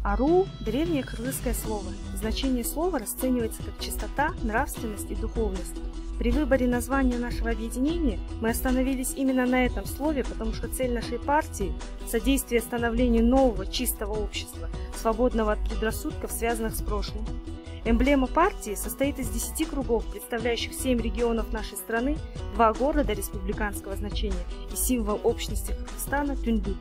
Ару – древнее кыргызское слово. Значение слова расценивается как чистота, нравственность и духовность. При выборе названия нашего объединения мы остановились именно на этом слове, потому что цель нашей партии – содействие становлению нового, чистого общества, свободного от предрассудков, связанных с прошлым. Эмблема партии состоит из 10 кругов, представляющих 7 регионов нашей страны, 2 города республиканского значения и символ общности Кыргызстана – Түндүк.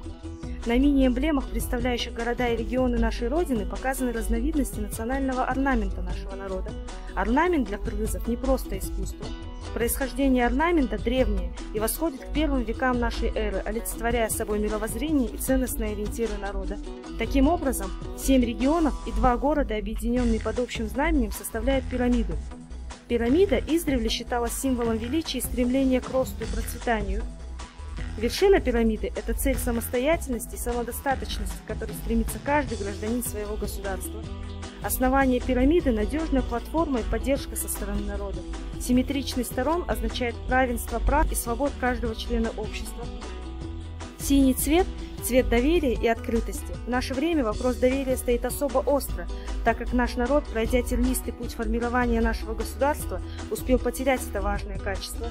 На мини-эмблемах, представляющих города и регионы нашей Родины, показаны разновидности национального орнамента нашего народа. Орнамент для кыргызов не просто искусство. Происхождение орнамента древнее и восходит к первым векам нашей эры, олицетворяя собой мировоззрение и ценностные ориентиры народа. Таким образом, 7 регионов и 2 города, объединенные под общим знаменем, составляют пирамиду. Пирамида издревле считалась символом величия и стремления к росту и процветанию. Вершина пирамиды – это цель самостоятельности и самодостаточности, к которой стремится каждый гражданин своего государства. Основание пирамиды – надежная платформа и поддержка со стороны народа. Симметричность сторон означает равенство прав и свобод каждого члена общества. Синий цвет – цвет доверия и открытости. В наше время вопрос доверия стоит особо остро, так как наш народ, пройдя тернистый путь формирования нашего государства, успел потерять это важное качество.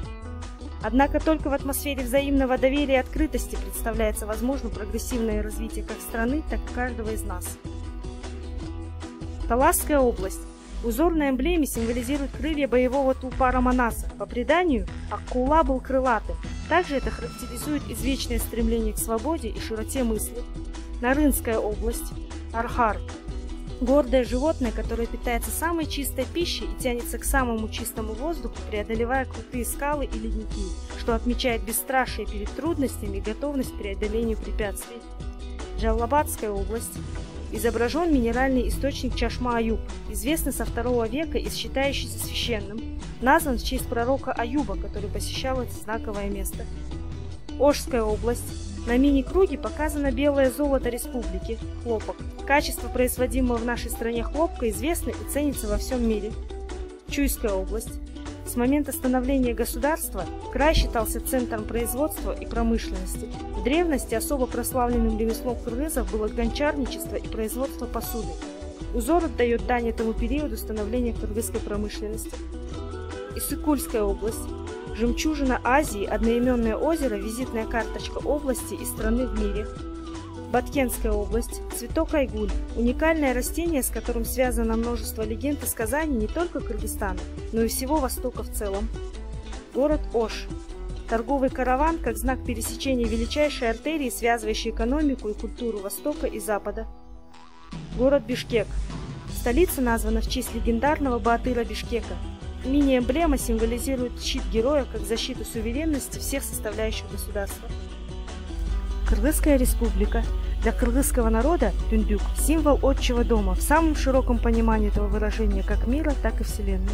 Однако только в атмосфере взаимного доверия и открытости представляется возможным прогрессивное развитие как страны, так и каждого из нас. Таласская область. Узор на эмблеме символизирует крылья боевого тулпара Манаса. По преданию, Аккула был крылатым. Также это характеризует извечное стремление к свободе и широте мысли. Нарынская область. Архар. Гордое животное, которое питается самой чистой пищей и тянется к самому чистому воздуху, преодолевая крутые скалы и ледники, что отмечает бесстрашие перед трудностями и готовность к преодолению препятствий. Джалалабадская область. Изображен минеральный источник Чашма-Аюб, известный со II века и считающийся священным, назван в честь пророка Аюба, который посещал это знаковое место. Ошская область. На мини-круге показано белое золото республики – хлопок. Качество производимого в нашей стране хлопка известно и ценится во всем мире. Чуйская область. С момента становления государства край считался центром производства и промышленности. В древности особо прославленным ремеслом кыргызов было гончарничество и производство посуды. Узор отдает дань этому периоду становления кыргызской промышленности. Иссык-Кульская область. Жемчужина Азии, одноименное озеро, визитная карточка области и страны в мире. Баткенская область. Цветок айгуль. Уникальное растение, с которым связано множество легенд и сказаний не только Кыргызстана, но и всего Востока в целом. Город Ош. Торговый караван как знак пересечения величайшей артерии, связывающей экономику и культуру Востока и Запада. Город Бишкек. Столица названа в честь легендарного баатыра Бишкека. Мини-эмблема символизирует щит героя как защиту суверенности всех составляющих государства. Кыргызская республика. Для кыргызского народа Түндүк – символ отчего дома в самом широком понимании этого выражения как мира, так и вселенной.